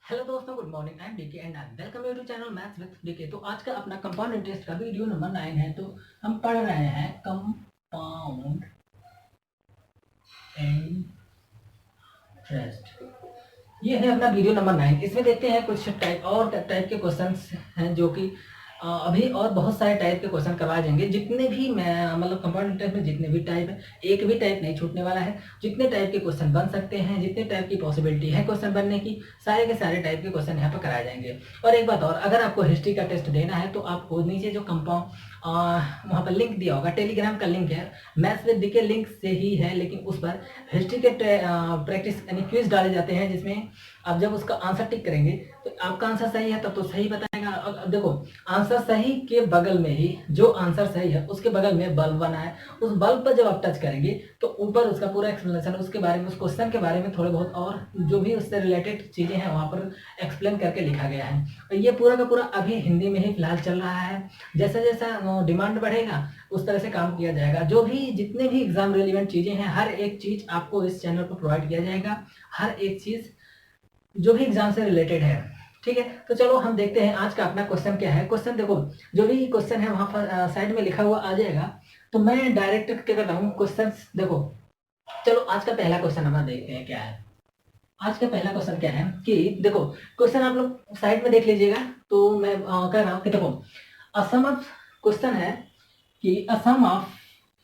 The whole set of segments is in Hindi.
हेलो दोस्तों, good morning. I am DK and I welcome you to channel maths with DK. तो आज का अपना कंपाउंड इंटरेस्ट का वीडियो नंबर 9 है। तो हम पढ़ रहे हैं कंपाउंड इंटरेस्ट। ये है अपना वीडियो नंबर 9। इसमें देखते हैं कुछ टाइप के क्वेश्चंस हैं जो कि अभी और बहुत सारे टाइप के क्वेश्चन करवाए जाएंगे। जितने भी मैं मतलब कंपाउंड इंटरेस्ट में जितने भी टाइप है, एक भी टाइप नहीं छूटने वाला है। जितने टाइप के क्वेश्चन बन सकते हैं, जितने टाइप की पॉसिबिलिटी है क्वेश्चन बनने की, सारे के सारे टाइप के क्वेश्चन यहाँ पर कराए जाएंगे। और एक बात और, अगर आपको हिस्ट्री का टेस्ट देना है तो आपको नीचे जो कंपाउंड वहाँ पर लिंक दिया होगा, टेलीग्राम का लिंक है, मैथ्स विद डीके लिंक से ही है, लेकिन उस पर हिस्ट्री के प्रैक्टिस यानी क्विज डाले जाते हैं, जिसमें आप जब उसका आंसर टिक करेंगे तो आपका आंसर सही है तब तो सही बताएगा। अब देखो, आंसर सही के बगल में ही जो आंसर सही है उसके बगल में बल्ब बना है। उस बल्ब पर जब आप टच करेंगे तो ऊपर उसका पूरा एक्सप्लेनेशन, उसके बारे में, उस क्वेश्चन के बारे में थोड़े बहुत और जो भी उससे रिलेटेड चीज़ें हैं वहाँ पर एक्सप्लेन करके लिखा गया है। और ये पूरा का पूरा अभी हिंदी में ही फिलहाल चल रहा है। जैसा जैसा डिमांड बढ़ेगा उस तरह से काम किया जाएगा। जो भी जितने भी एग्जाम रिलेवेंट चीज़ें हैं, हर एक चीज़ आपको इस चैनल पर प्रोवाइड किया जाएगा। हर एक चीज़ जो भी एग्जाम से रिलेटेड है, ठीक है। तो चलो हम देखते हैं आज का अपना क्वेश्चन क्या है। क्वेश्चन देखो, जो भी क्वेश्चन है वहां पर साइड में लिखा हुआ आ जाएगा। तो मैं डायरेक्ट क्या कर रहा हूँ, क्वेश्चन देखो। चलो आज का पहला क्वेश्चन हम देखते हैं क्या है। आज का पहला क्वेश्चन क्या है कि देखो, क्वेश्चन आप लोग साइड में देख लीजिएगा। तो मैं कह रहा हूँ कि देखो, असम ऑफ क्वेश्चन है कि असम ऑफ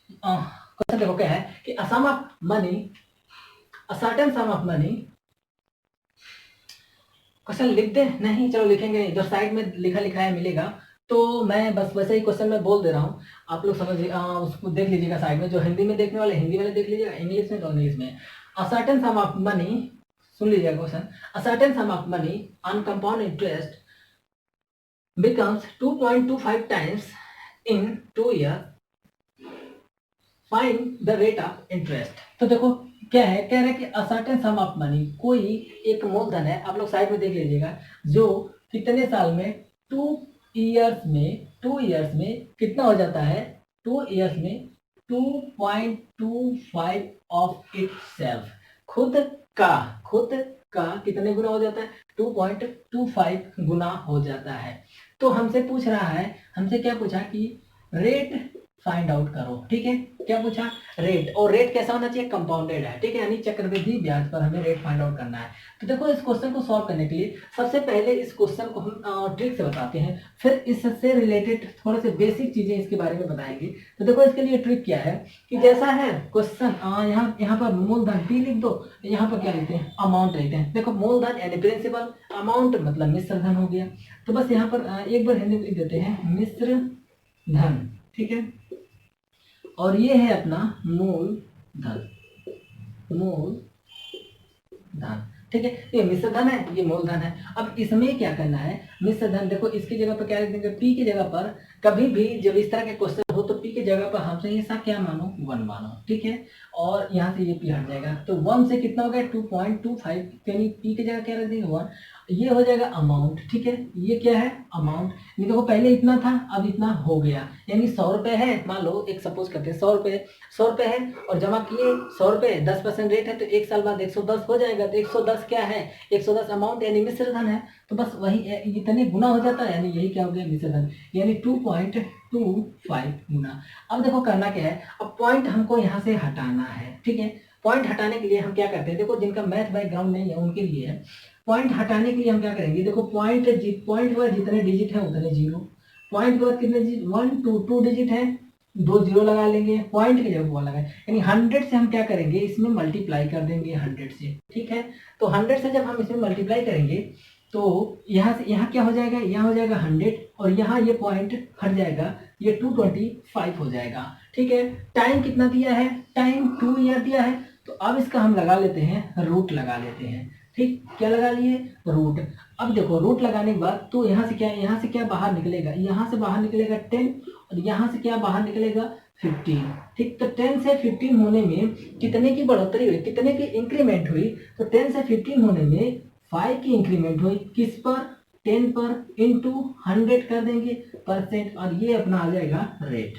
क्वेश्चन देखो क्या है कि Assam of money, a certain sum of money. Question लिख दे नहीं, चलो लिखेंगे, इधर साइड में लिखा लिखा है मिलेगा। तो मैं बस वैसे ही क्वेश्चन में बोल दे रहा हूँ, आप लोग समझ उसको देख लीजिएगा साइड में। जो हिंदी में देखने वाले हिंदी वाले देख लीजिएगा, इंग्लिश में तो इंग्लिश में। A certain sum of money, सुन लीजिएगा question. A certain sum of money on compound interest becomes 2.25 times in 2 years, find the rate of interest. तो देखो क्या है, कह रहा है कि a certain sum of money, कोई एक मूलधन है, आप लोग साइड में देख लीजिएगा, जो कितने साल में, 2 इयर्स में कितना हो जाता है, 2 इयर्स में 2.25 ऑफ इट सेल्फ, खुद का खुद का कितने गुना हो जाता है, 2.25 गुना हो जाता है। तो हमसे पूछ रहा है, हमसे क्या पूछा कि रेट फाइंड आउट करो, ठीक है। क्या पूछा, रेट। और रेट कैसा होना चाहिए, कंपाउंडेड है, ठीक है, यानी चक्रवृद्धि ब्याज पर हमें रेट फाइंड आउट करना है। तो देखो, इस क्वेश्चन को सॉल्व करने के लिए सबसे पहले इस क्वेश्चन को हम ट्रिक से बताते हैं, फिर इससे रिलेटेड थोड़े से बेसिक चीजें इसके बारे में बताएंगे। तो देखो, इसके लिए ट्रिक क्या है कि जैसा है क्वेश्चन, यहाँ पर मूलधन P लिख दो, यहाँ पर क्या लिखते हैं, अमाउंट लिखते हैं। देखो, मूलधन यानी प्रिंसिपल, अमाउंट मतलब मिश्र धन हो गया। तो बस यहाँ पर एक बार हिंदी में लिख देते हैं, मिश्र धन, ठीक है। और ये है अपना मूल धन, मूल धन, ठीक है। ये मिश्र धन है, ये मूलधन है। अब इसमें क्या करना है, मिश्र धन देखो, इसकी जगह पर क्या लिख देंगे, पी की जगह पर। कभी भी जब इस तरह के क्वेश्चन हो तो पी की जगह पर हमसे ऐसा क्या मानो, 1 मानो, ठीक है। और यहाँ से ये पी हट जाएगा, तो 1 से कितना हो गया, 2.25, यानी पी की जगह क्या रख देंगे, 1। ये हो जाएगा अमाउंट, ठीक है। ये क्या है, अमाउंट। देखो, पहले इतना था, अब इतना हो गया, यानी 100 रुपए है। मान लो एक सपोज करते हैं 100 रुपए है, और जमा किए 100 रुपए, 10% रेट है, तो एक साल बाद 110 हो जाएगा। तो 110 क्या है, 110 अमाउंट यानी मिश्र धन है। तो बस वही इतने गुना हो जाता है, यानी यही क्या हो गया, मिश्र धन, यानी 2.25 गुना। अब देखो करना क्या है, अब पॉइंट हमको यहाँ से हटाना है, ठीक है। पॉइंट हटाने के लिए हम क्या करते हैं, देखो जिनका मैथ बैकग्राउंड नहीं है उनके लिए है। पॉइंट हटाने के लिए हम क्या करेंगे, देखो पॉइंट के बाद जितने डिजिट है उतने जीरो, पॉइंट के बाद कितने डिजिट, 1 2 डिजिट है, 2 जीरो लगा लेंगे, पॉइंट की जगह 1 लगाए, यानी 100 से हम क्या करेंगे, इसमें मल्टीप्लाई कर देंगे 100 से, ठीक है। तो 100 से जब हम इसमें मल्टीप्लाई करेंगे तो यहाँ से यहाँ क्या हो जाएगा, यहाँ हो जाएगा 100, और यहाँ ये पॉइंट हट जाएगा, ये 225 हो जाएगा, ठीक है। टाइम कितना दिया है, टाइम 2 ईयर दिया है। तो अब इसका हम लगा लेते हैं, रूट लगा लेते हैं, ठीक। क्या लगा लिए, रूट। अब देखो, रूट लगाने के बाद तो यहाँ से क्या बाहर निकलेगा, यहाँ से बाहर निकलेगा 10, और यहाँ से क्या बाहर निकलेगा 15, ठीक। तो 10 से 15 होने में कितने की बढ़ोतरी हुई, कितने की इंक्रीमेंट हुई, तो 10 से 15 होने में 5 की इंक्रीमेंट हुई, किस पर, 10 पर, इंटू 100 कर देंगे परसेंट, और ये अपना आ जाएगा रेट,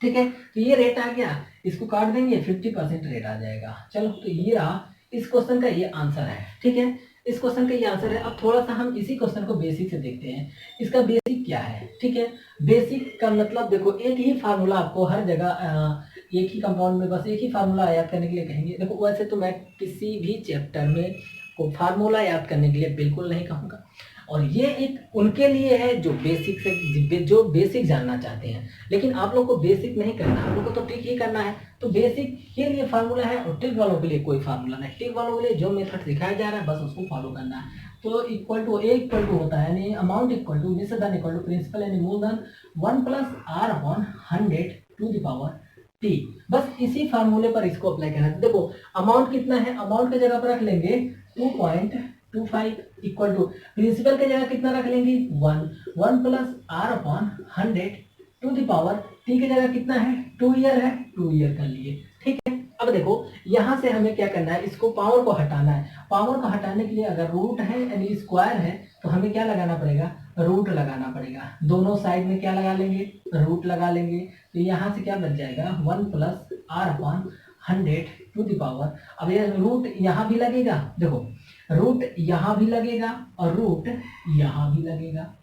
ठीक है। तो ये रेट आ गया, इसको काट देंगे, 50% रेट आ जाएगा। चलो, तो ये रहा इस क्वेश्चन का ये आंसर है, ठीक है। इस क्वेश्चन का ये आंसर है। अब थोड़ा सा हम इसी क्वेश्चन को बेसिक से देखते हैं। इसका बेसिक क्या है, ठीक है। बेसिक का मतलब देखो, एक ही फार्मूला आपको हर जगह एक ही कंपाउंड में बस एक ही फार्मूला याद करने के लिए कहेंगे। देखो वैसे तो मैं किसी भी चैप्टर में को फार्मूला याद करने के लिए बिल्कुल नहीं कहूँगा, और ये एक उनके लिए है जो बेसिक जानना चाहते हैं। लेकिन आप लोग को बेसिक नहीं करना, आप लोग को तो ट्रिक ही करना है। तो बेसिक के लिए फार्मूला है और ट्रिक वालों के लिए कोई फार्मूला नहीं। ट्रिक वालों के लिए जो मेथड सिखाया जा रहा है बस उसको फॉलो करना है। तो equal to A equal to होता है यानी अमाउंट इक्वल टू निश्चित इक्वल टू प्रिंसिपल यानी मूलधन 1 plus R upon 100 to the power T. बस इसी फार्मूले पर इसको अप्लाई करना है। देखो अमाउंट कितना है, अमाउंट की जगह पर रख लेंगे 2.25 इक्वल टू प्रिंसिपल की जगह कितना रख लेंगे 1 plus R upon 100 to the power T की जगह कितना है 2 ईयर है, 2 ईयर कर लिए, ठीक है। अब देखो यहां से हमें क्या करना है, इसको पावर को हटाना है। पावर को हटाने के लिए अगर रूट है यानी स्क्वायर है तो हमें क्या लगाना पड़ेगा, रूट लगाना पड़ेगा। दोनों साइड में क्या लगा लेंगे, रूट लगा लेंगे। तो यहाँ से क्या बच जाएगा 1 plus R upon 100 to the power. अब ये रूट यहाँ भी लगेगा, देखो रूट यहाँ भी लगेगा और रूट यहाँ भी लगेगा,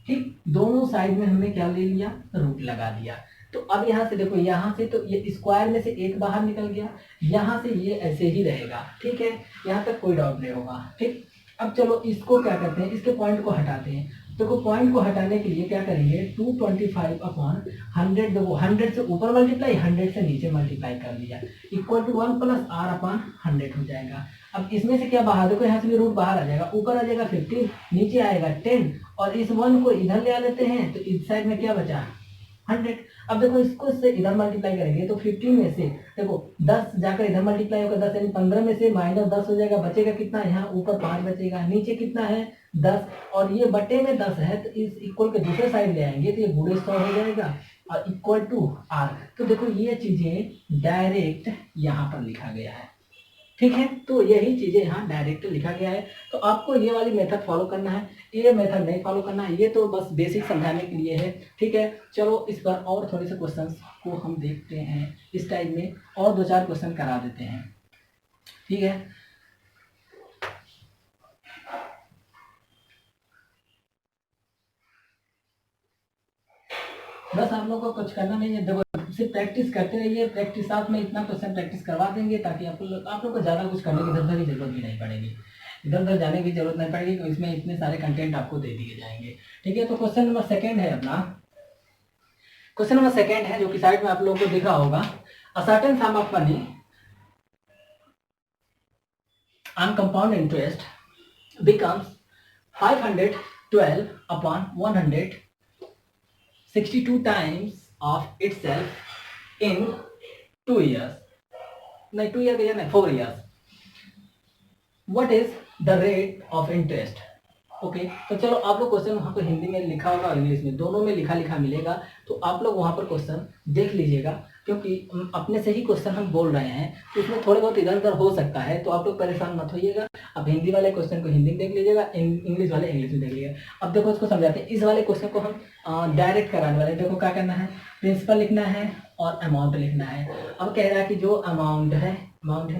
ठीक। दोनों साइड में हमने क्या ले लिया, रूट लगा दिया। तो अब यहाँ से देखो, यहाँ से तो ये स्क्वायर में से एक बाहर निकल गया, यहाँ से ये ऐसे ही रहेगा, ठीक है। यहाँ तक कोई डाउट नहीं होगा, ठीक। अब चलो इसको क्या करते हैं, इसके पॉइंट को हटाते हैं। देखो पॉइंट को हटाने के लिए क्या करेंगे 225 अपॉन 100, देखो 100 से ऊपर मल्टीप्लाई 100 से नीचे मल्टीप्लाई कर लिया equal to 1 plus R upon 100 हो जाएगा। अब इसमें से क्या बाहर, देखो यहाँ से भी रूट बाहर आ जाएगा, ऊपर आ जाएगा 15, नीचे आएगा 10 और इस 1 को इधर ले आ लेते हैं तो इस साइड में क्या बचा 100। अब देखो इसको इससे इधर मल्टीप्लाई करेंगे तो 15 में से देखो 10 जाकर इधर मल्टीप्लाई होगा 10 यानी 15 में से -10 हो जाएगा, बचेगा कितना, यहाँ ऊपर 5 बचेगा, नीचे कितना है 10 और ये बटे में 10 है तो इस इक्वल के दूसरे साइड ले आएंगे तो ये गुणे 100 हो जाएगा और इक्वल टू आर। तो देखो ये चीजें डायरेक्ट यहाँ पर लिखा गया है, ठीक है। तो यही चीजें यहाँ डायरेक्ट लिखा गया है। तो आपको ये वाली मेथड फॉलो करना है, ये मेथड नहीं फॉलो करना है, ये तो बस बेसिक समझाने के लिए है, ठीक है। चलो इस पर और थोड़े से क्वेश्चंस को हम देखते हैं, इस टाइप में और 2-4 क्वेश्चन करा देते हैं, ठीक है। बस आप लोगों को कुछ करना नहीं है, देखो सिर्फ प्रैक्टिस करते रहिए, प्रैक्टिस साथ में इतना क्वेश्चन प्रैक्टिस करवा देंगे ताकि आप लोग को ज़्यादा कुछ करने की इधर उधर की जरूरत भी नहीं पड़ेगी, इधर उधर जाने की जरूरत नहीं पड़ेगी। तो इसमें इतने सारे कंटेंट आपको दे दिए जाएंगे, ठीक है। तो क्वेश्चन नंबर सेकेंड है अपना, क्वेश्चन नंबर सेकेंड है जो कि साइड में आप लोगों को दिख रहा होगा। अ certain sum of money on compound interest becomes 512 upon 162 times of itself in 2 years, नहीं 2 year नहीं 4 years. What is the rate of interest? Okay तो चलो आप लोग क्वेश्चन वहाँ पर हिंदी में लिखा होगा और इंग्लिश में, दोनों में लिखा लिखा मिलेगा। तो आप लोग वहाँ पर क्वेश्चन देख लीजिएगा, क्योंकि अपने से ही क्वेश्चन हम बोल रहे हैं तो इसमें थोड़े बहुत इधर उधर हो सकता है, तो आप लोग परेशान मत होइएगा। अब हिंदी वाले क्वेश्चन को हिंदी में देख लीजिएगा, इंग्लिश वाले इंग्लिश में देख लीजिएगा। अब देखो इसको समझाते हैं। इस वाले क्वेश्चन को हम डायरेक्ट कराने वाले, देखो क्या करना है, प्रिंसिपल लिखना है और अमाउंट लिखना है। अब कह रहा है कि जो अमाउंट है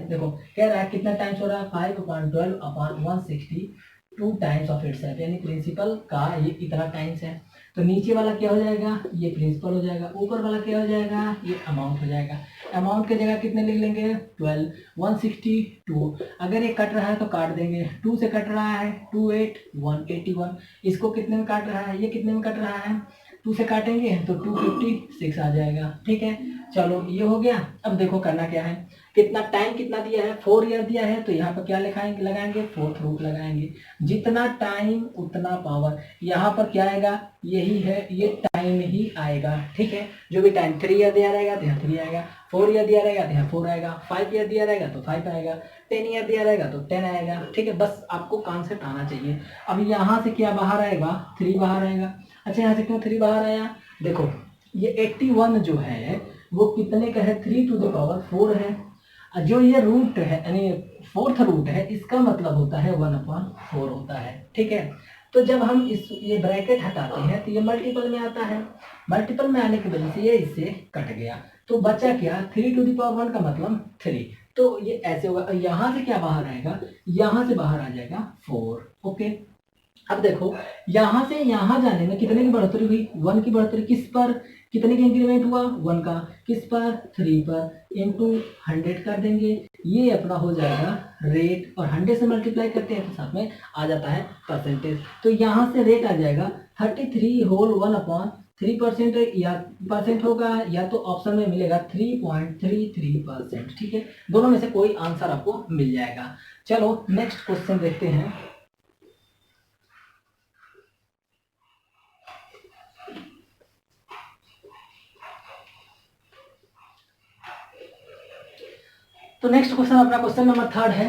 देखो कह रहा है कितना टाइम्स हो रहा है 5/12 अपॉन 162 टाइम्स ऑफ इटसेल्फ, यानी प्रिंसिपल का ये इतना टाइम्स है। तो नीचे वाला क्या हो जाएगा, ये प्रिंसिपल हो जाएगा, ऊपर वाला क्या हो जाएगा, ये अमाउंट हो जाएगा। अमाउंट की जगह कितने लिख लेंगे 12, 162। अगर ये कट रहा है तो काट देंगे, 2 से कट रहा है 2 8 181। इसको कितने में काट रहा है, ये कितने में कट रहा है 2 से काटेंगे तो 256 आ जाएगा, ठीक है। चलो ये हो गया। अब देखो करना क्या है, कितना टाइम कितना दिया है 4 ईयर दिया है, तो यहाँ पर क्या लिखाएंगे, लगाएंगे 4th रूट लगाएंगे। जितना टाइम उतना पावर, यहाँ पर क्या आएगा, यही है, ये टाइम ही आएगा, ठीक है। जो भी टाइम 3 ईयर दिया रहेगा तो यहाँ 3 आएगा, 4 ईयर दिया रहेगा तो यहाँ 4 आएगा, 5 ईयर दिया रहेगा तो 5 आएगा, 10 ईयर दिया रहेगा तो 10 आएगा, ठीक है। बस आपको कॉन्सेप्ट आना चाहिए। अब यहाँ से क्या बाहर आएगा 3 बाहर आएगा। अच्छा यहाँ से क्यों 3 बाहर आया, देखो ये 81 जो है वो कितने का है 3 टू द पावर 4 है। जो ये रूट है यानी 4th रूट है, इसका मतलब होता है 1/4 होता है, ठीक है। तो जब हम ये ब्रैकेट हटाते हैं तो ये मल्टीपल में आता है, मल्टीपल में आने की वजह से ये इससे कट गया, तो बचा क्या 3 टू द पावर 1 का मतलब 3। तो ये ऐसे होगा, यहाँ से क्या बाहर आएगा, यहाँ से बाहर आ जाएगा 4। ओके, अब देखो यहाँ से यहाँ जाने में कितने की बढ़ोतरी हुई, 1 की बढ़ोतरी, किस पर, कितने का इंक्रीमेंट हुआ, 1 का, किस पर, 3 पर, इंटू 100 कर देंगे, ये अपना हो जाएगा रेट, और 100 से मल्टीप्लाई करते हैं तो साथ में आ जाता है परसेंटेज। तो यहाँ से रेट आ जाएगा 33 होल 1/3% या परसेंट होगा, या तो ऑप्शन में मिलेगा 3.33%। ठीक है, दोनों में से कोई आंसर आपको मिल जाएगा। चलो नेक्स्ट क्वेश्चन देखते हैं। तो नेक्स्ट क्वेश्चन अपना क्वेश्चन नंबर 3 है।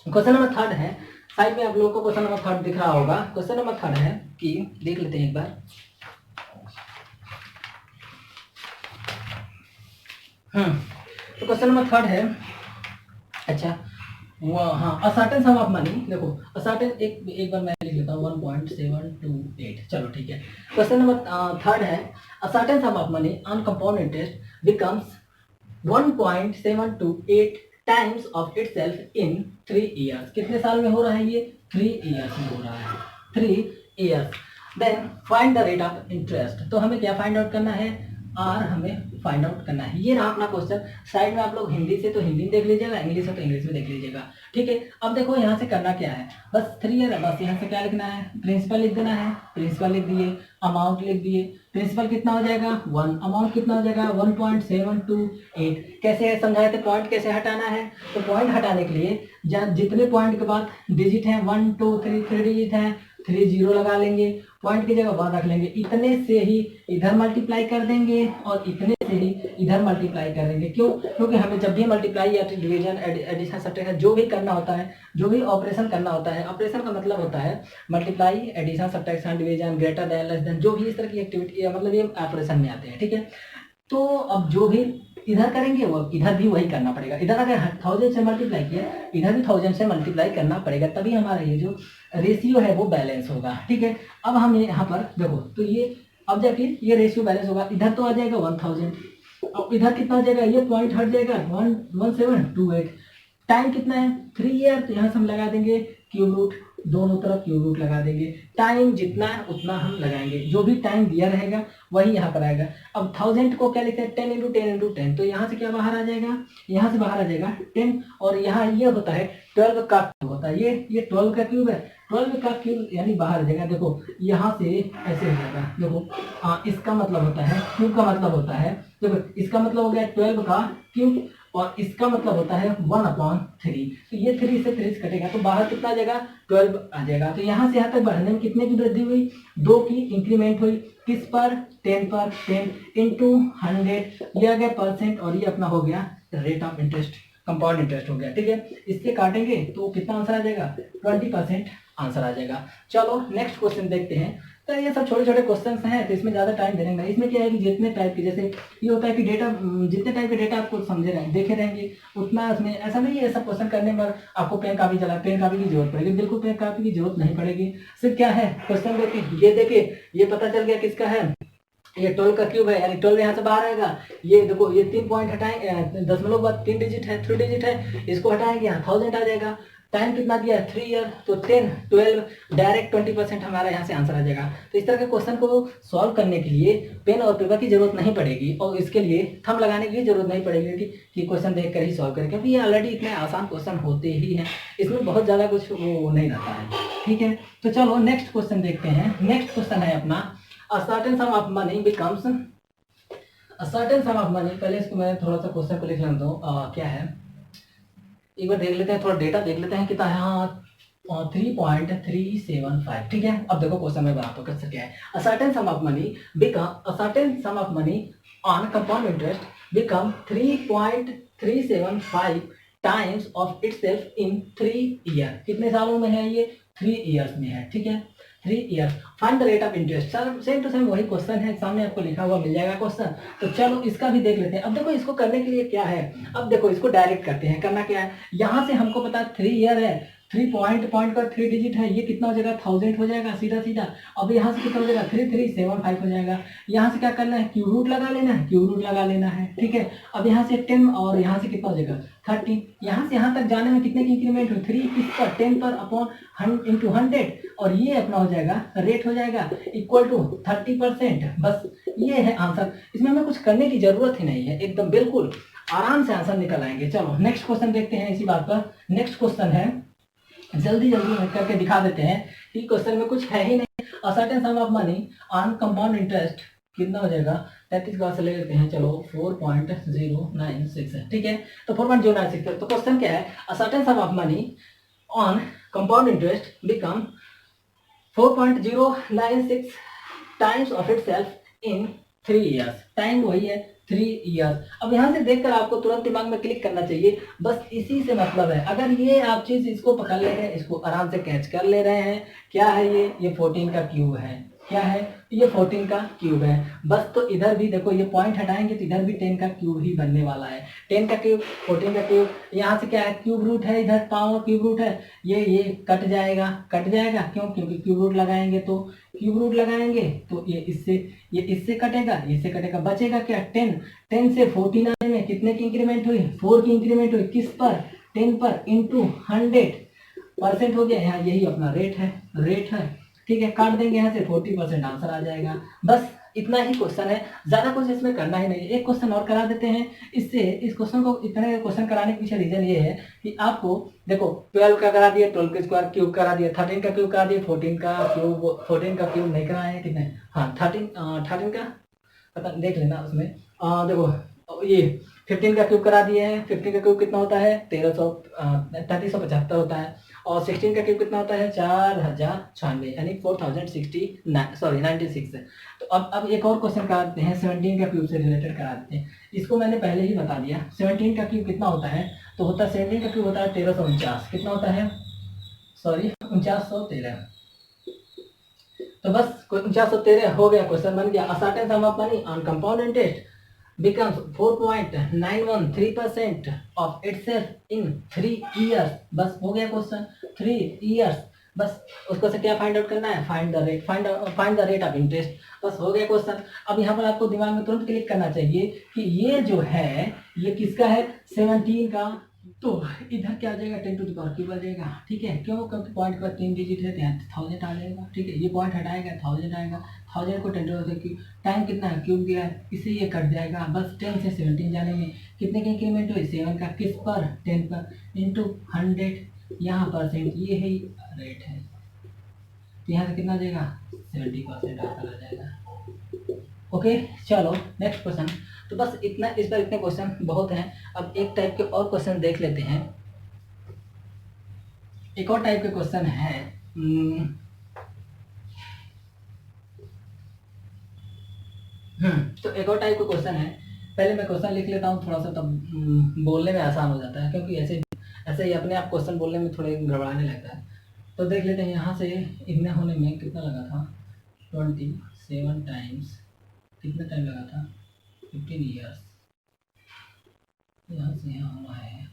क्वेश्चन नंबर 3 है, साइड में आप लोगों को क्वेश्चन नंबर 3 दिख रहा होगा। क्वेश्चन नंबर 3 है कि देख लेते हैं एक बार। तो क्वेश्चन नंबर 3 है, अच्छा वो हाँ, अ सर्टेन सम ऑफ मनी, देखो अ सर्टेन, एक बार मैं लिख लेता हूँ 1.728। चलो ठीक है, क्वेश्चन नंबर 3 है, अ certain sum of money on compound interest becomes 1.728 times of itself in 3 years. कितने साल में हो रहा है ये, 3 ईयर्स में हो रहा है, 3 years. Then find the rate of interest. तो हमें क्या फाइंड आउट करना है, आर हमें फाइंड आउट करना है। ये रहा अपना क्वेश्चन। साइड में आप लोग हिंदी से तो हिंदी में देख लीजिएगा, इंग्लिश है तो इंग्लिश में देख लीजिएगा। ठीक है, अब देखो यहाँ से करना क्या है, बस 3 ईयर है, बस यहाँ से क्या लिखना है, प्रिंसिपल लिख देना है, प्रिंसिपल लिख दिए, अमाउंट लिख दिए। प्रिंसिपल कितना हो जाएगा 1, अमाउंट कितना हो जाएगा 1.728। कैसे है समझाए थे, पॉइंट कैसे हटाना है। तो पॉइंट हटाने के लिए जितने पॉइंट के बाद डिजिट है 1 2 3 डिजिट है, 3 0 लगा लेंगे, पॉइंट की जगह 1 रख लेंगे, इतने से ही इधर मल्टीप्लाई कर देंगे और इतने से ही इधर मल्टीप्लाई कर देंगे। क्यों, क्योंकि हमें जब भी मल्टीप्लाई या डिवीजन एडिशन सब्ट्रैक्शन जो भी करना होता है, जो भी ऑपरेशन करना होता है, ऑपरेशन का मतलब होता है multiply, addition, subtraction, division, greater than, less than, जो भी इस तरह की एक्टिविटी मतलब ये ऑपरेशन में आते हैं। ठीक है, तो अब जो भी इधर करेंगे वो इधर भी वही करना पड़ेगा। इधर अगर 1000 से मल्टीप्लाई किया, इधर भी 1000 से मल्टीप्लाई करना पड़ेगा, तभी हमारा ये जो रेशियो है वो बैलेंस होगा। ठीक है, अब हम यहाँ पर देखो, तो ये अब जाके ये रेशियो बैलेंस होगा। इधर तो आ जाएगा 1000, अब इधर कितना हो जाएगा, ये पॉइंट हट जाएगा 11728। टाइम कितना है 3 ईयर, तो यहाँ से हम लगा देंगे क्यूब रूट, दोनों तरफ क्यूब रूट लगा देंगे। टाइम जितना है उतना हम लगाएंगे, जो भी टाइम दिया रहेगा वही यहाँ पर आएगा। अब 1000 को क्या लिखते हैं 10 × 10 × 10, तो यहाँ से क्या बाहर आ जाएगा, यहाँ से बाहर आ जाएगा 10, और यहाँ ये होता है 12 का क्यूब होता है, ये 12 का क्यूब है, 12 का क्यूब यानी बाहर आ जाएगा। देखो यहाँ से ऐसे हो जाएगा, देखो इसका मतलब होता है, क्यूब का मतलब होता है, देखो इसका मतलब हो गया 12 का क्यूब, और इसका मतलब होता है 1/3। तो ये 3 से 3 कटेगा तो बाहर कितना आ जाएगा 12 आ जाएगा। तो यहाँ से यहाँ तक बढ़ने में कितने की वृद्धि हुई, 2 की इंक्रीमेंट हुई, किस पर 10 पर, 10 × 100 लिया गया परसेंट, और ये अपना हो गया rate of interest, compound interest हो गया। ठीक है, इससे काटेंगे तो कितना आंसर आ जाएगा 20% आंसर आ जाएगा। चलो नेक्स्ट क्वेश्चन देखते हैं। तो ये सब छोटे छोटे क्वेश्चंस हैं, तो इसमें ज़्यादा टाइम देने नहीं। इसमें क्या है कि जितने टाइप के, जैसे ये होता है कि डेटा, जितने टाइप के डेटा आपको समझे रहेंगे, देखे रहेंगे, उतना इसमें ऐसा नहीं है। ऐसा क्वेश्चन करने पर आपको पेन कापी चला, पेन कापी की जरूरत पड़ेगी, बिल्कुल पेन कापी की जरूरत नहीं पड़ेगी। सिर्फ क्या है, क्वेश्चन देखे, ये देखे, ये पता चल गया किसका है, ये 12 का क्यूब है, यानी 12 यहाँ से बाहर आएगा। ये देखो ये 3 पॉइंट हटाएंगे, 10 बाद 3 डिजिट है, 3 डिजिट है, इसको हटाएंगे, यहाँ 1000 आ जाएगा। टाइम कितना दिया है 3 ईयर, तो 10 12 डायरेक्ट 20% हमारा यहाँ से आंसर आ जाएगा। तो इस तरह के क्वेश्चन को सॉल्व करने के लिए पेन और पेपर की जरूरत नहीं पड़ेगी, और इसके लिए थंब लगाने की जरूरत नहीं पड़ेगी कि क्वेश्चन देख कर ही सॉल्व करें, क्योंकि ये ऑलरेडी इतने आसान क्वेश्चन होते ही हैं, इसमें बहुत ज़्यादा कुछ वो नहीं रहता है। ठीक है, तो चलो नेक्स्ट क्वेश्चन देखते हैं। नेक्स्ट क्वेश्चन है अपना, अ certain sum of money becomes, a certain sum of money, पहले इसको मैं थोड़ा सा क्वेश्चन को लिख लेता हूँ, क्या है एक बार देख लेते हैं, थोड़ा डेटा देख लेते हैं कितना है। हाँ 3.375। ठीक है, अब देखो क्वेश्चन में बनाता हूँ कैसे क्या है। अ certain sum of money become, a certain sum of money on compound interest become 3.375 times of itself in 3 year. कितने सालों में है ये, 3 ईयर्स में है। ठीक है, 3 years. Find the rate of interest. Sir same to same वही क्वेश्चन है, सामने आपको लिखा हुआ मिल जाएगा क्वेश्चन। तो चलो इसका भी देख लेते हैं। अब देखो इसको करने के लिए क्या है, अब देखो इसको डायरेक्ट करते हैं। करना क्या है, यहाँ से हमको पता है 3 ईयर है, पॉइंट का 3 डिजिट है, ये कितना हो जाएगा 1000 हो जाएगा सीधा सीधा। अब यहाँ से कितना हो जाएगा 3375 हो जाएगा। यहाँ से क्या करना है, क्यूब रूट लगा लेना है, क्यूब रूट लगा लेना है, ठीक है। अब यहाँ से 10 और यहाँ से कितना हो जाएगा 13। यहाँ से यहाँ तक जाने में कितने की इंक्रीमेंट हो, 3 किस पर 10 पर अपॉन इंटू 100, और ये अपना हो जाएगा रेट हो जाएगा इक्वल टू 30%। बस ये है आंसर, इसमें हमें कुछ करने की जरूरत ही नहीं है, एकदम बिल्कुल आराम से आंसर निकल आएंगे। चलो नेक्स्ट क्वेश्चन देखते हैं इसी बात पर। नेक्स्ट क्वेश्चन है, जल्दी जल्दी करके दिखा देते हैं कि क्वेश्चन में कुछ है ही नहीं। अ certain sum of money on compound interest कितना हो जाएगा 33 का से ले लेते हैं, चलो 4.096 है, ठीक है। तो 4.096 है। तो क्वेश्चन क्या है, अ certain sum of money on compound interest become 4.096 times of itself in 3 years. Time वही है 3 इयर्स। अब यहाँ से देखकर आपको तुरंत दिमाग में क्लिक करना चाहिए, बस इसी से मतलब है। अगर ये आप चीज इसको पकड़ ले रहे हैं, इसको आराम से कैच कर ले रहे हैं, क्या है ये 14 का क्यूब है, क्या है ये 14 का क्यूब है। बस तो इधर भी देखो, ये पॉइंट हटाएंगे तो इधर भी 10 का क्यूब ही बनने वाला है। 10 का क्यूब 14 का क्यूब, यहाँ से क्या है क्यूब रूट है, इधर पावर क्यूब रूट है, ये कट जाएगा, कट जाएगा क्यों, क्योंकि क्यूब रूट लगाएंगे तो क्यूब रूट लगाएंगे तो ये इससे कटेगा, इससे कटेगा, बचेगा क्या 10 से 14 आने में कितने की इंक्रीमेंट हुई, 4 की इंक्रीमेंट हुई, किस पर 10 पर इंटू 100% हो गया। यहाँ यही अपना रेट है, ठीक है। काट देंगे यहाँ से 40% आंसर आ जाएगा। बस इतना ही क्वेश्चन है, ज्यादा कुछ इसमें करना ही नहीं है। एक क्वेश्चन और करा देते हैं इससे। इस क्वेश्चन को इतने क्वेश्चन कराने के पीछे रीजन ये है कि आपको देखो 12 का करा दिया, 12 का स्क्वायर क्यूब करा दिया, 13 का क्यूब करा दिया, 14 का क्यूब नहीं कराए कितने, हाँ 13 का पता देख लेना उसमें। देखो ये 15 का क्यूब करा दिए हैं, 15 का क्यूब कितना होता है 3375 होता है, और 16 का क्यूब कितना होता है 4096 यानी 4096 है। तो अब एक और क्वेश्चन कराते हैं 17 का क्यूब से रिलेटेड करा देते हैं। इसको मैंने पहले ही बता दिया। 17 का क्यूब कितना होता है, तो होता है 17 का क्यूब होता है 1349, कितना होता है 4913। तो बस 4913 हो गया, क्वेश्चन बन गया। अ certain sum of money on compound interest becomes 4.913% of itself in 3 years। बस हो गया क्वेश्चन, 3 years। बस उसको से क्या फाइंड आउट करना है, find the rate of interest. बस हो गया क्वेश्चन। अब यहाँ पर आपको दिमाग में तुरंत क्लिक करना चाहिए कि ये जो है ये किसका है 17 का। तो इधर क्या आ जाएगा 10 टू द पावर क्यूब आ जाएगा, ठीक है। क्यों, क्योंकि पॉइंट का 3 डिजिट है, 1000 आ जाएगा, ठीक है। ये पॉइंट हटाएगा 1000 आएगा, 1000 को 10 टू द क्यूब, टाइम कितना है क्यूब गया है, इससे ये कट जाएगा। बस 10 से 17 जाने में कितने की इंक्रीमेंट हुई 7 का, किस पर 10 पर इंटू 100, यहाँ परसेंट, ये है रेट है। तो यहाँ से कितना आ जाएगा 70% आंसर आ जाएगा। ओके चलो नेक्स्ट क्वेश्चन। तो बस इतना, इस बार इतने क्वेश्चन बहुत हैं। अब एक टाइप के और क्वेश्चन देख लेते हैं। एक और टाइप के क्वेश्चन है, तो एक और टाइप का क्वेश्चन है। पहले मैं क्वेश्चन लिख लेता हूँ थोड़ा सा, तब बोलने में आसान हो जाता है, क्योंकि ऐसे ही अपने आप क्वेश्चन बोलने में थोड़े गड़बड़ाने लगता है। तो देख लेते हैं यहाँ से इतने होने में कितना लगा था 27 टाइम्स, कितना टाइम लगा था 15 ईयर्स। यहाँ से यहाँ हुआ है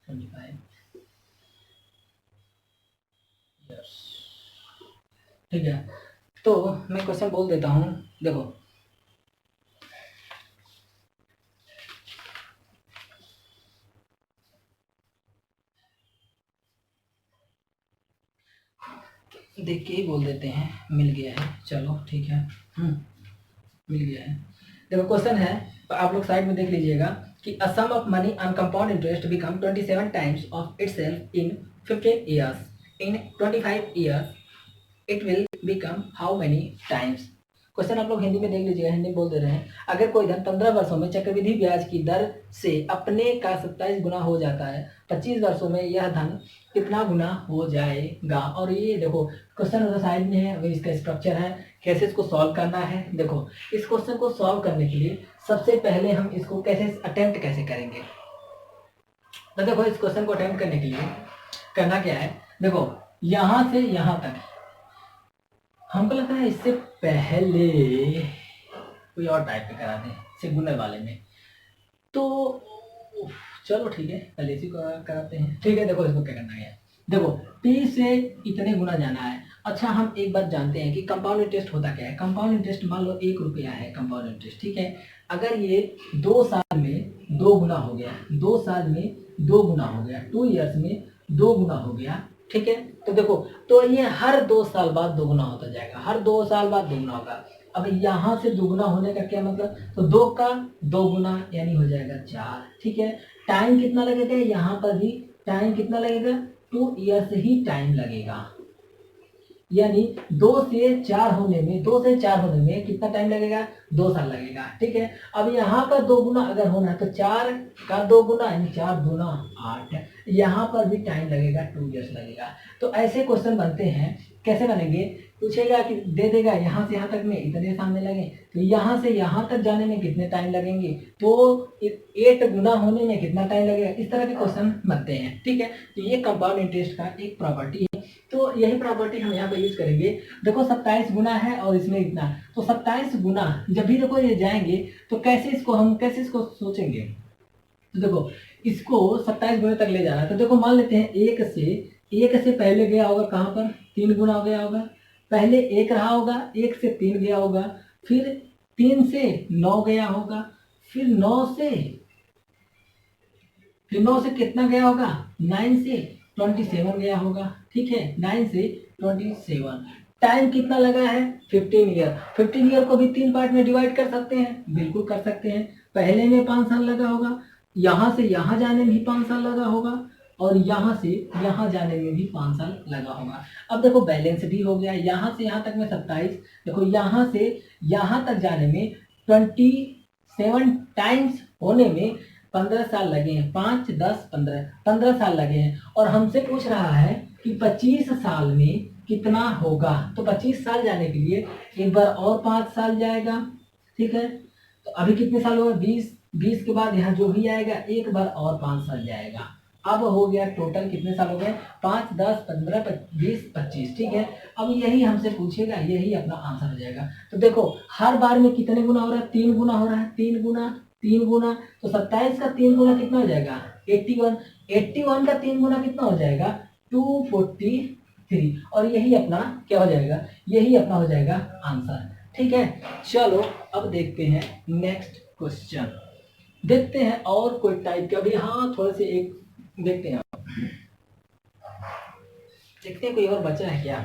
25 ईयर्स, ठीक है। तो मैं क्वेश्चन बोल देता हूँ, देखो देख के ही बोल देते हैं, मिल गया है, चलो ठीक है, मिल गया है। देखो क्वेश्चन है, तो आप लोग साइड में देख लीजिएगा कि a sum of money on compound interest become 27 times of itself in 15 years, in 25 years it will become how many times. Question आप लोग हिंदी में देख लीजिएगा, हिंदी में बोल दे रहे हैं। अगर कोई धन 15 वर्षों में चक्रवृद्धि ब्याज की दर से अपने का 27 गुना हो जाता है, 25 वर्षों में यह धन कितना गुना हो जाएगा। और ये देखो क्वेश्चन उधर साइड में है, वही इसका स्ट्रक्चर है, कैसे इसको सॉल्व करना है। देखो इस क्वेश्चन को सॉल्व करने के लिए सबसे पहले हम इसको अटेम्प्ट कैसे करेंगे। तो देखो इस क्वेश्चन को अटेम्प्ट करने के लिए करना क्या है, देखो यहाँ से यहाँ तक हमको लगता है इससे पहले कोई और टाइप पे करा दें, सिग्नल वाले में। तो चलो ठीक है, पहले इसी को कराते हैं। ठीक है, देखो इसको क्या करना है, देखो p से इतने गुना जाना है। अच्छा, हम एक बात जानते हैं कि कंपाउंड इंटरेस्ट होता क्या है। कंपाउंड इंटरेस्ट मान लो 1 रुपया है कंपाउंड इंटरेस्ट, ठीक है। अगर ये 2 साल में 2 गुना हो गया, 2 साल में 2 गुना हो गया, 2 ईयर्स में 2 गुना हो गया, ठीक है। तो देखो, तो ये हर 2 साल बाद 2 गुना होता जाएगा, हर 2 साल बाद 2 गुना होगा। अब यहाँ से 2 गुना होने का क्या मतलब, तो 2 का 2 गुना यानी हो जाएगा 4, ठीक है। टाइम कितना लगेगा, यहाँ पर भी टाइम कितना लगेगा, 2 ईयर्स ही टाइम लगेगा। यानी 2 से 4 होने में कितना टाइम लगेगा, 2 साल लगेगा, ठीक है। अब यहाँ पर 2 गुना अगर होना है तो 4 का 2 गुना यानी 4 दूना 8, यहाँ पर भी टाइम लगेगा, 2 ईयर्स लगेगा। तो ऐसे क्वेश्चन बनते हैं, कैसे बनेंगे, पूछेगा कि दे देगा यहाँ से यहाँ तक में इतने सामने लगे, तो यहाँ से यहाँ तक जाने में कितने टाइम लगेंगे, तो 8 गुना होने में कितना टाइम लगेगा, इस तरह के क्वेश्चन बनते हैं, ठीक है। तो ये कंपाउंड इंटरेस्ट का एक प्रॉपर्टी है, तो यही प्रॉपर्टी हम यहाँ पे यूज करेंगे। देखो 27 गुना है और इसमें इतना, तो 27 गुना जब भी देखो ये जाएंगे तो कैसे इसको सोचेंगे, तो देखो इसको 27 गुना तक ले जाना है। तो देखो मान लेते हैं एक से पहले गया होगा कहाँ पर, 3 गुना हो गया होगा, पहले 1 रहा होगा, 1 से 3 गया होगा, फिर 3 से 9 गया होगा, फिर 9 से कितना गया होगा, 9 से 27 गया होगा, ठीक है। 9 से 27 टाइम कितना लगा है, 15 ईयर। 15 ईयर को भी 3 पार्ट में डिवाइड कर सकते हैं, बिल्कुल कर सकते हैं। पहले में 5 साल लगा होगा, यहाँ से यहाँ जाने में भी 5 साल लगा होगा, और यहाँ से यहाँ जाने में भी 5 साल लगा होगा। अब देखो बैलेंस भी हो गया, यहाँ से यहाँ तक में 27, देखो यहाँ से यहाँ तक जाने में 27 टाइम्स होने में 15 साल लगे हैं, 5 10 15 साल लगे हैं। और हमसे पूछ रहा है कि 25 साल में कितना होगा, तो 25 साल जाने के लिए एक बार और 5 साल जाएगा, ठीक है। तो अभी कितने साल होगा, 20 के बाद यहाँ जो भी आएगा एक बार और 5 साल जाएगा। अब हो गया टोटल कितने साल हो गए, 5 10 15 20 25, ठीक है। अब यही हमसे पूछेगा, यही अपना आंसर हो जाएगा। तो देखो हर बार में कितने गुना हो रहा है, 3 गुना हो रहा है, 3 गुना, तो 27 का 3 गुना कितना हो जाएगा, 81 का 3 गुना कितना हो जाएगा, 243, और यही अपना क्या हो जाएगा, यही अपना हो जाएगा आंसर, ठीक है। चलो अब देखते हैं नेक्स्ट क्वेश्चन, देखते हैं और कोई टाइप का भी, हाँ थोड़े से एक देखते हैं, कोई और बचा है क्या।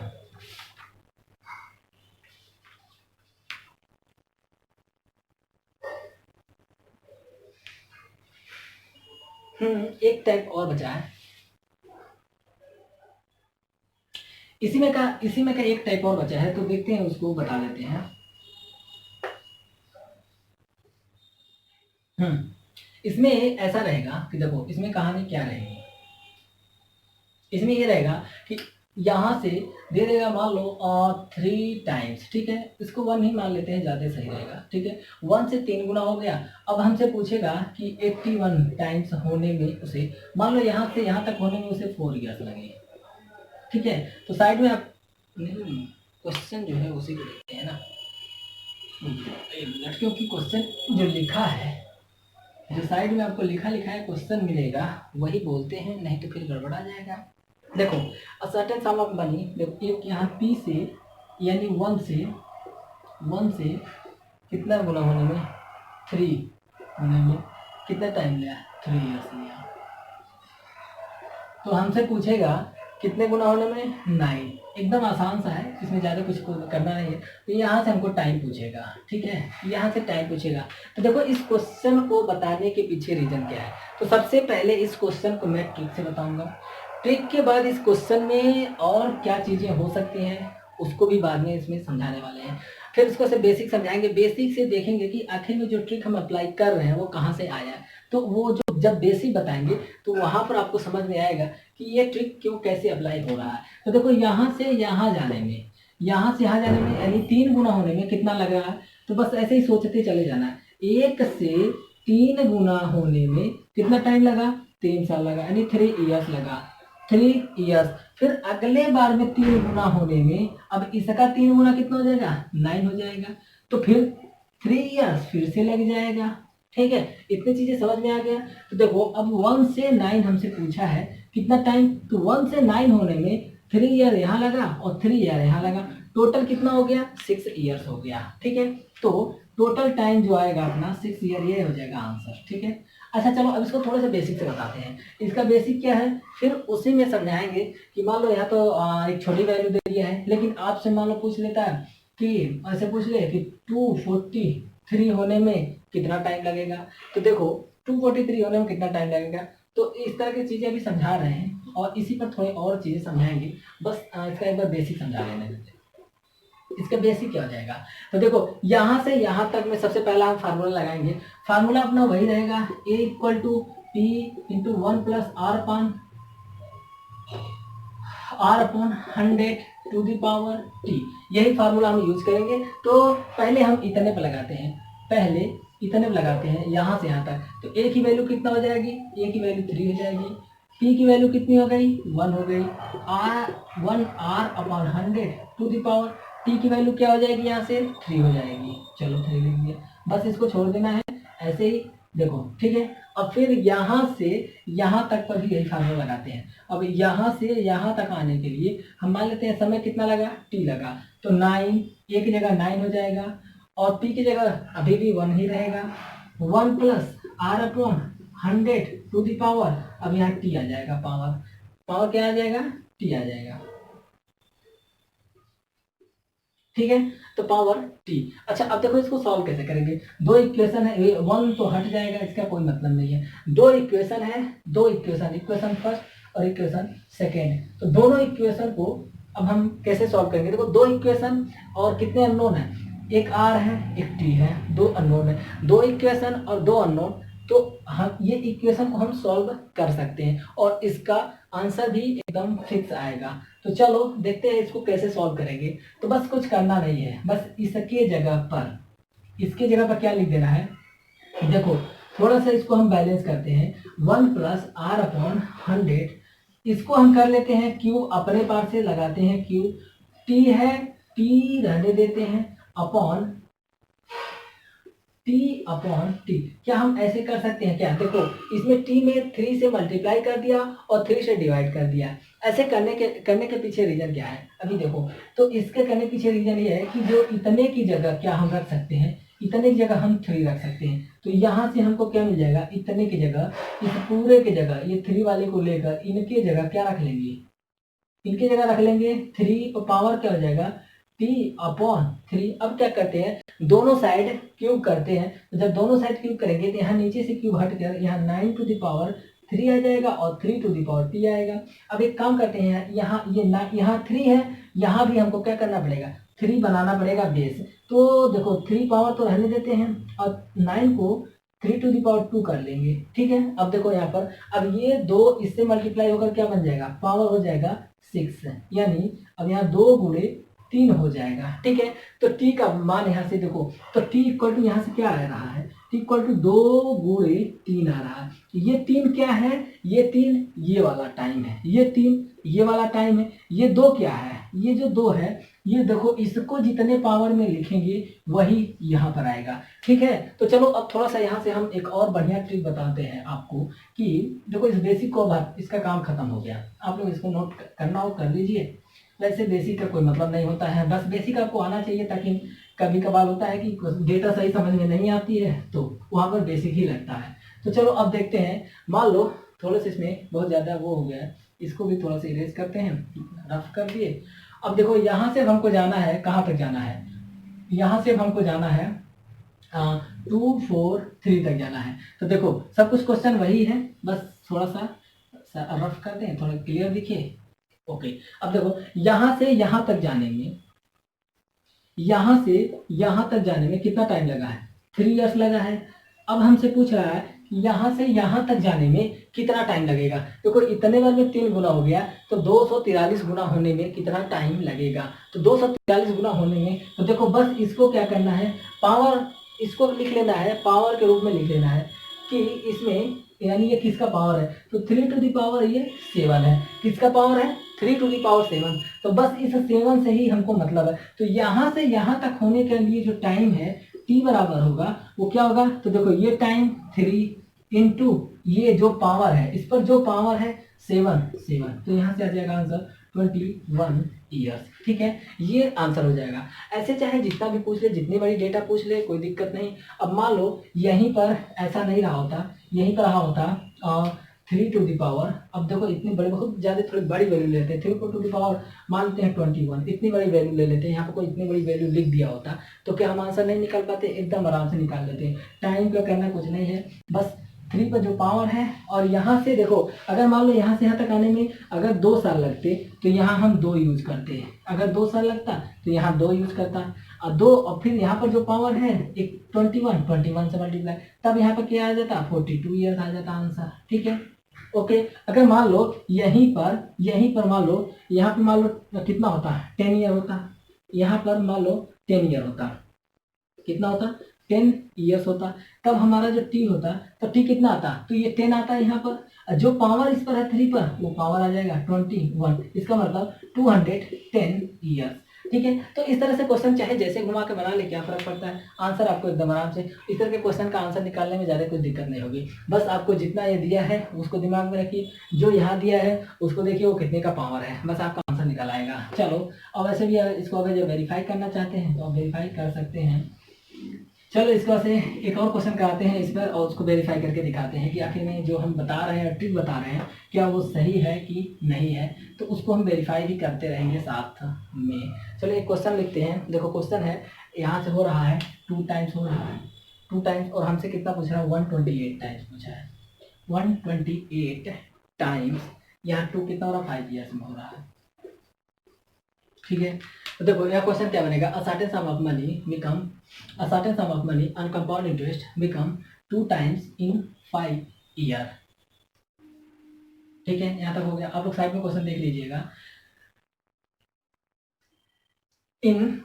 एक टाइप और बचा है, इसी में का एक टाइप और बचा है, तो देखते हैं, उसको बता देते हैं। इसमें ऐसा रहेगा कि देखो इसमें कहानी क्या रहेगी, इसमें ये रहेगा कि यहाँ से दे देगा मान लो 3 टाइम्स, ठीक है। इसको 1 ही मान लेते हैं, ज़्यादा सही रहेगा, ठीक है। 1 से 3 गुना हो गया। अब हमसे पूछेगा कि 81 टाइम्स होने में उसे, मान लो यहाँ से यहाँ तक होने में उसे 4 ईयर्स लगे, ठीक है। तो साइड में आप क्वेश्चन जो है उसी को देखते हैं ना, लड़कियों की क्वेश्चन जो लिखा है, जो साइड में आपको लिखा है क्वेश्चन मिलेगा वही बोलते हैं, नहीं तो फिर गड़बड़ा जाएगा। देखो अ सर्टेन सम ऑफ मनी, देखो एक यहाँ P से यानी 1 से कितना गुना होने में, 3 होने में कितना टाइम लिया, 3 ईयर्स लिया। तो हमसे पूछेगा कितने गुना होने में, 9। एकदम आसान सा है, इसमें ज़्यादा कुछ करना नहीं है। तो यहाँ से हमको टाइम पूछेगा, ठीक है, यहाँ से टाइम पूछेगा। तो देखो इस क्वेश्चन को बताने के पीछे रीजन क्या है, तो सबसे पहले इस क्वेश्चन को मैं ट्रिक से बताऊंगा, ट्रिक के बाद इस क्वेश्चन में और क्या चीज़ें हो सकती हैं उसको भी बाद में इसमें समझाने वाले हैं। फिर इसको से बेसिक समझाएंगे, बेसिक से देखेंगे कि आखिर में जो ट्रिक हम अप्लाई कर रहे हैं वो कहाँ से आया है। तो वो जो जब बेसिक बताएंगे तो वहाँ पर आपको समझ में आएगा कि ये ट्रिक क्यों कैसे अप्लाई हो रहा है। तो देखो यहाँ से यहाँ जाने में यानी 3 गुना होने में कितना लग रहा है, तो बस ऐसे ही सोचते चले जाना है। 1 से 3 गुना होने में कितना टाइम लगा, 3 साल लगा, यानी 3 ईयर्स लगा, 3 ईयर्स। फिर अगले बार में 3 गुना होने में, अब इसका 3 गुना कितना हो जाएगा, 9 हो जाएगा, तो फिर 3 ईयर्स फिर से लग जाएगा, ठीक है, इतनी चीजें समझ में आ गया। तो देखो अब 1 से 9 हमसे पूछा है कितना टाइम, तो 1 से 9 होने में 3 ईयर यहाँ लगा और 3 ईयर यहाँ लगा, टोटल कितना हो गया 6 ईयर्स हो गया। ठीक है, तो टोटल टाइम जो आएगा अपना 6 ईयर, ये हो जाएगा आंसर। ठीक है, अच्छा चलो अब इसको थोड़े से बेसिक से बताते हैं। इसका बेसिक क्या है, फिर उसी में समझाएंगे कि मान लो यहाँ तो एक छोटी वैल्यू दे दिया है, लेकिन आपसे मान लो पूछ लेता है कि ऐसे पूछ ले कि 243 होने में कितना टाइम लगेगा, तो देखो 243 होने में कितना टाइम लगेगा। तो इस तरह की चीजें अभी समझा रहे हैं और इसी पर थोड़ी और चीजें समझाएंगे। बस इसका एक बार बेसिक समझा लेने देते। इसका बेसिक क्या हो जाएगा, तो देखो यहां से यहां तक में सबसे पहला हम फार्मूला लगाएंगे। फार्मूला अपना वही रहेगा, a equal to P into 1 plus R upon 100 to the power t। यही फार्मूला हम यूज करेंगे। तो पहले हम इतने पर लगाते हैं, पहले इतने पर लगाते हैं यहां से यहां तक। तो a की वैल्यू कितना हो जाएगी, a की वैल्यू 3 हो जाएगी, p की वैल्यू कितनी हो गई 1 हो गई, r upon 100 to the power t की वैल्यू क्या हो जाएगी, यहाँ से 3 हो जाएगी। चलो 3 लिख दिया, बस इसको छोड़ देना है ऐसे ही। देखो ठीक है, अब फिर यहाँ से यहाँ तक पर भी यही फार्मूला लगाते हैं। अब यहाँ से यहाँ तक आने के लिए हम मान लेते हैं समय कितना लगा, t लगा, तो 9, a की जगह 9 हो जाएगा और p की जगह अभी भी 1 ही रहेगा। 1 plus r upon 100 to the power, अब यहाँ t आ जाएगा, पावर क्या आ जाएगा, t आ जाएगा। ठीक है, तो पावर t। अच्छा अब देखो इसको सॉल्व कैसे करेंगे, दो इक्वेशन है, 1 तो हट जाएगा, इसका कोई मतलब नहीं है। दो इक्वेशन है, दो इक्वेशन फर्स्ट और इक्वेशन सेकेंड, तो दोनों इक्वेशन को अब हम कैसे सॉल्व करेंगे। देखो दो इक्वेशन और कितने अननोन है, एक r है एक t है, दो अननोन है, दो इक्वेशन और दो अननोन, तो हम ये इक्वेशन को हम सॉल्व कर सकते हैं और इसका आंसर भी एकदम फिक्स आएगा। तो चलो देखते हैं इसको कैसे सॉल्व करेंगे। तो बस कुछ करना नहीं है, बस इसके जगह पर क्या लिख देना है, देखो थोड़ा सा इसको हम बैलेंस करते हैं। 1 प्लस आर अपॉन 100, इसको हम कर लेते हैं क्यू, अपने पार से लगाते हैं क्यू, टी है टी रहने देते हैं, अपॉन टी। क्या हम ऐसे कर सकते हैं क्या, देखो इसमें t में 3 से मल्टीप्लाई कर दिया और 3 से डिवाइड कर दिया। ऐसे करने के पीछे रीजन क्या है, अभी देखो तो इसके करने के पीछे रीजन ये है कि जो इतने की जगह क्या हम रख सकते हैं, इतने की जगह हम 3 रख सकते हैं। तो यहाँ से हमको क्या मिल जाएगा, इतने की जगह, इस पूरे की जगह ये 3 वाले को लेकर इनके जगह क्या रख लेंगे, इनकी जगह रख लेंगे 3, और पावर क्या हो जाएगा t अपॉन 3। अब क्या करते हैं, दोनों साइड क्यूब करते हैं, तो जब दोनों साइड क्यूब करेंगे तो यहाँ नीचे से क्यूब हट कर यहाँ 9 टू द पावर 3 आ जाएगा और 3 टू द पावर t आएगा। अब एक काम करते हैं, यहाँ ये यहाँ 3 है, यहाँ भी हमको क्या करना पड़ेगा, 3 बनाना पड़ेगा बेस। तो देखो 3 पावर तो रहने देते हैं और 9 को 3 टू द पावर 2 कर लेंगे। ठीक है, अब देखो यहाँ पर, अब ये दो इससे मल्टीप्लाई होकर क्या बन जाएगा, पावर हो जाएगा 6, यानी अब यहाँ 2 गुणे 3 हो जाएगा। ठीक है, तो t का मान यहाँ से देखो, तो t इक्वल टू यहाँ से क्या आ रहा है, t इक्वल टू 2 गुणे 3 आ रहा है। ये 3 क्या है, ये 3 ये वाला टाइम है, ये 3 ये वाला टाइम है, ये 2 क्या है, ये जो 2 है, ये देखो इसको जितने पावर में लिखेंगे वही यहाँ पर आएगा। ठीक है, तो चलो अब थोड़ा सा यहाँ से हम एक और बढ़िया ट्रिक बताते हैं आपको कि देखो इस बेसिक को अब इसका काम खत्म हो गया, आप लोग इसको नोट करना हो कर लीजिए। वैसे बेसिक का कोई मतलब नहीं होता है, बस बेसिक आपको आना चाहिए, ताकि कभी कभार होता है कि डेटा सही समझ में नहीं आती है तो वहाँ पर बेसिक ही लगता है। तो चलो अब देखते हैं, मान लो थोड़े से इसमें बहुत ज़्यादा वो हो गया है, इसको भी थोड़ा सा इरेज करते हैं, रफ कर दिए। अब देखो यहाँ से हमको जाना है, कहाँ तक जाना है, यहाँ से हमको जाना है 2 4 3 तक जाना है। तो देखो सब कुछ क्वेश्चन वही है, बस थोड़ा सा रफ कर दें, थोड़ा क्लियर दिखे। ओके, अब देखो यहाँ से यहाँ तक जाने में, यहाँ से यहाँ तक जाने में कितना टाइम लगा है, 3 इयर्स लगा है। अब हमसे पूछ रहा है कि यहाँ से यहाँ तक जाने में कितना टाइम लगेगा। देखो इतने बार में 3 गुना हो गया, तो 243 गुना होने में कितना टाइम लगेगा। तो 243 गुना होने में, तो देखो बस इसको क्या करना है, पावर इसको लिख लेना है, पावर के रूप में लिख लेना है कि इसमें, यानी ये किसका पावर है, तो 3 टू द पावर ये 7 है, किसका पावर है 3 टू द पावर 7। तो बस इस 7 से ही हमको मतलब है। तो यहाँ से यहाँ तक होने के लिए जो टाइम है टी बराबर होगा वो क्या होगा, तो देखो ये टाइम 3 इंटू ये जो पावर है, इस पर जो पावर है 7, तो यहाँ से आ जाएगा आंसर 21 ईयर्स। ठीक है, ये आंसर हो जाएगा। ऐसे चाहे जितना भी पूछ ले, जितनी बड़ी डेटा पूछ ले, कोई दिक्कत नहीं। अब मान लो यहीं पर ऐसा नहीं रहा होता, यहीं पर रहा होता 3 टू द पावर, अब देखो इतनी बड़ी, बहुत ज़्यादा थोड़ी बड़ी वैल्यू लेते हैं, 3 टू द पावर मानते हैं 21, इतनी बड़ी वैल्यू ले लेते हैं। यहाँ पर कोई इतनी बड़ी वैल्यू लिख दिया होता तो क्या हम आंसर नहीं निकाल पाते? एकदम आराम से निकाल लेते हैं। टाइम का करना कुछ नहीं है, बस 3 पर जो पावर है, और यहाँ से देखो अगर मान लो यहाँ से यहाँ तक आने में अगर 2 साल लगते तो यहाँ हम 2 यूज करते हैं, अगर 2 साल लगता तो यहाँ 2 यूज करता, और 2, और फिर यहाँ पर जो पावर है एक 21 से मल्टीप्लाई, तब यहाँ पर क्या आ जाता? 42 ईयर्स आ जाता आंसर। ठीक है, ओके। अगर मान लो यहीं पर मान लो, यहाँ पे मान लो कितना होता, 10 ईयर होता, यहाँ पर मान लो 10 ईयर होता, कितना होता? 10 ईयर्स होता, तब हमारा जो टी होता, तो टी कितना आता? तो ये 10 आता है यहाँ पर, जो पावर इस पर है 3 पर, वो पावर आ जाएगा 21, इसका मतलब 210 ईयर्स। ठीक है, तो इस तरह से क्वेश्चन चाहे जैसे घुमा के बना ले, क्या फर्क पड़ता है, आंसर आपको एकदम आराम से इस तरह के क्वेश्चन का आंसर निकालने में ज़्यादा कोई दिक्कत नहीं होगी। बस आपको जितना ये दिया है उसको दिमाग में रखिए, जो यहाँ दिया है उसको देखिए वो कितने का पावर है, बस आपका आंसर निकल आएगा। चलो, और वैसे भी इसको अगर जो वेरीफाई करना चाहते हैं तो आप वेरीफाई कर सकते हैं। चलो इसका से एक और क्वेश्चन कराते हैं इस पर, और उसको वेरीफाई करके दिखाते हैं कि आखिर में जो हम बता रहे हैं, ट्रिक बता रहे हैं, क्या वो सही है कि नहीं है, तो उसको हम वेरीफाई भी करते रहेंगे साथ में। चलो एक क्वेश्चन लिखते हैं। देखो क्वेश्चन है, यहाँ से हो रहा है 2 टाइम्स हो रहा है, 2 टाइम्स, और हमसे कितना पूछ रहा है? 128 टाइम्स पूछा है, 128 टाइम्स, यहाँ 2 कितना हो रहा है? 5 ईयर्स में हो रहा है। ठीक है, तो देखो यह क्वेश्चन क्या बनेगा? अ certain sum of money on compound interest become 2 times in 5 year. ठीक है, यहाँ तक हो गया। आप लोग साइड में क्वेश्चन देख लीजिएगा। In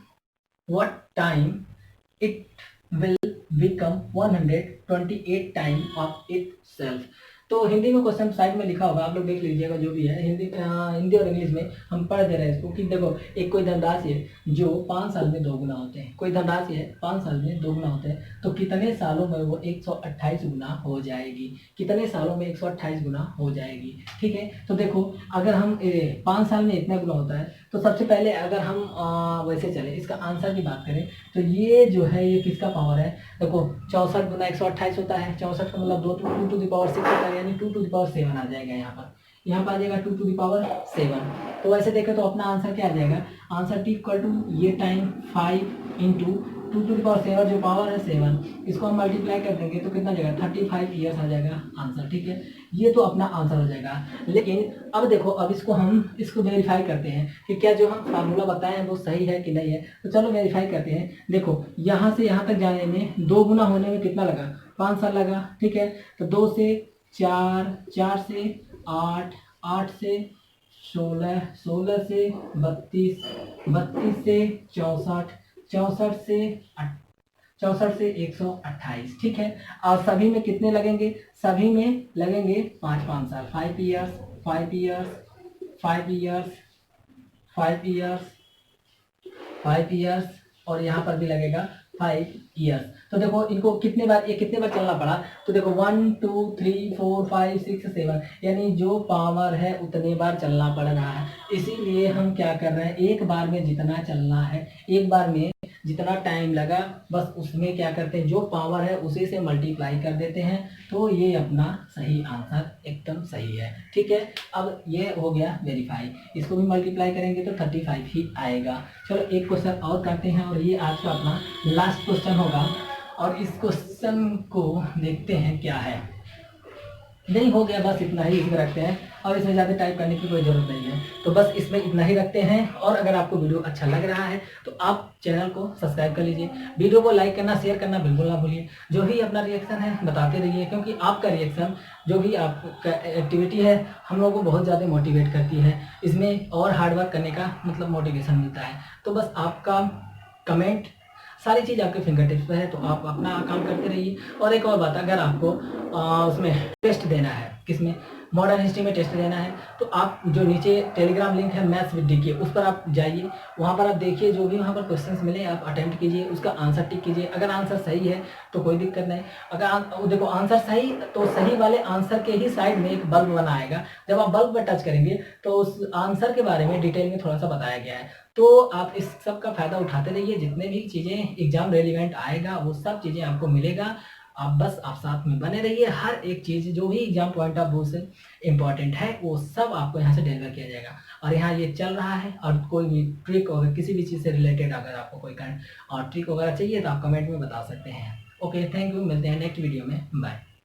what time it will become 128 time of it self. तो हिंदी में क्वेश्चन साइड में लिखा होगा, आप लोग देख लीजिएगा जो भी है। हिंदी और इंग्लिश में हम पढ़ दे रहे हैं इसको कि देखो एक कोई धनराशि है जो 5 साल में 2 गुना होते हैं, कोई धनराशि है 5 साल में 2 गुना होते हैं, तो कितने सालों में वो 128 गुना हो जाएगी, कितने सालों में 128 गुना हो जाएगी। ठीक है, तो देखो अगर हम 5 साल में इतना गुना होता है, तो सबसे पहले अगर हम वैसे चले इसका आंसर की बात करें, तो ये जो है ये किसका पावर है? देखो 64 गुना 128 होता है, 64 का मतलब 2 टू द पावर 6 होता है, यानी 2 टू द पावर 7 आ जाएगा यहाँ पर आ जाएगा 2 टू द पावर 7। तो वैसे देखें तो अपना आंसर क्या आ जाएगा? आंसर टी इक्वल टू ये time 5 into 2 to the power 7, जो पावर है 7, इसको हम मल्टीप्लाई कर देंगे तो कितना जाएगा? 35 ईयर्स आ जाएगा आंसर। ठीक है, ये तो अपना आंसर हो जाएगा। लेकिन अब देखो, अब इसको वेरीफाई करते हैं कि क्या जो हम फार्मूला बताए हैं वो सही है कि नहीं है। तो चलो वेरीफाई करते हैं। देखो यहाँ से यहाँ तक जाने में 2 गुना होने में कितना लगा? 5 साल लगा। ठीक है, तो 2 से 4, 4 से 8, 8 से 16, 16 से 32, 32 से 64, 64 से 128। ठीक है, और सभी में कितने लगेंगे? सभी में लगेंगे 5 साल, 5 years, 5 years, 5 years, 5 years, 5 years, और यहाँ पर भी लगेगा 5 ईयर्स। तो देखो इनको कितने बार चलना पड़ा? तो देखो 1 2 3 4 5 6 7, यानी जो पावर है उतने बार चलना पड़ रहा है। इसीलिए हम क्या कर रहे हैं, एक बार में जितना चलना है, एक बार में जितना टाइम लगा, बस उसमें क्या करते हैं, जो पावर है उसी से मल्टीप्लाई कर देते हैं। तो ये अपना सही आंसर एकदम सही है। ठीक है, अब ये हो गया वेरीफाई, इसको भी मल्टीप्लाई करेंगे तो 35 ही आएगा। चलो एक क्वेश्चन और करते हैं, और ये आज का अपना लास्ट क्वेश्चन होगा, और इस क्वेश्चन को देखते हैं क्या है। नहीं हो गया, बस इतना ही इसमें रखते हैं, और इसमें ज़्यादा टाइप करने की कोई ज़रूरत नहीं है, तो बस इसमें इतना ही रखते हैं। और अगर आपको वीडियो अच्छा लग रहा है तो आप चैनल को सब्सक्राइब कर लीजिए, वीडियो को लाइक करना, शेयर करना बिल्कुल ना भूलिए। जो भी अपना रिएक्शन है बताते रहिए, क्योंकि आपका रिएक्शन, जो भी आपका एक्टिविटी है, हम लोगों को बहुत ज़्यादा मोटिवेट करती है, इसमें और हार्डवर्क करने का मतलब मोटिवेशन मिलता है। तो बस आपका कमेंट, सारी चीज़ आपके फिंगर टिप्स पे है, तो आप अपना काम करते रहिए। और एक और बात, अगर आपको उसमें टेस्ट देना है, किसमें, मॉडर्न हिस्ट्री में टेस्ट देना है तो आप जो नीचे टेलीग्राम लिंक है मैथ्स विद डीके, उस पर आप जाइए, वहाँ पर आप देखिए जो भी वहाँ पर क्वेश्चंस मिले आप अटेम्प्ट कीजिए, उसका आंसर टिक कीजिए। अगर आंसर सही है तो कोई दिक्कत नहीं, अगर देखो आंसर सही तो सही वाले आंसर के ही साइड में एक बल्ब बना आएगा, जब आप बल्ब पर टच करेंगे तो उस आंसर के बारे में डिटेल में थोड़ा सा बताया गया है। तो आप इस सब का फायदा उठाते रहिए, जितने भी चीज़ें एग्जाम रेलिवेंट आएगा वो सब चीज़ें आपको मिलेगा। आप साथ में बने रहिए, हर एक चीज़ जो भी एग्जाम पॉइंट ऑफ व्यू से इम्पॉर्टेंट है वो सब आपको यहाँ से डिलीवर किया जाएगा। और यहाँ ये चल रहा है, और कोई भी ट्रिक वगैरह किसी भी चीज़ से रिलेटेड अगर आपको कोई और ट्रिक वगैरह चाहिए तो आप कमेंट में बता सकते हैं। ओके, थैंक यू, मिलते हैं नेक्स्ट वीडियो में, बाय।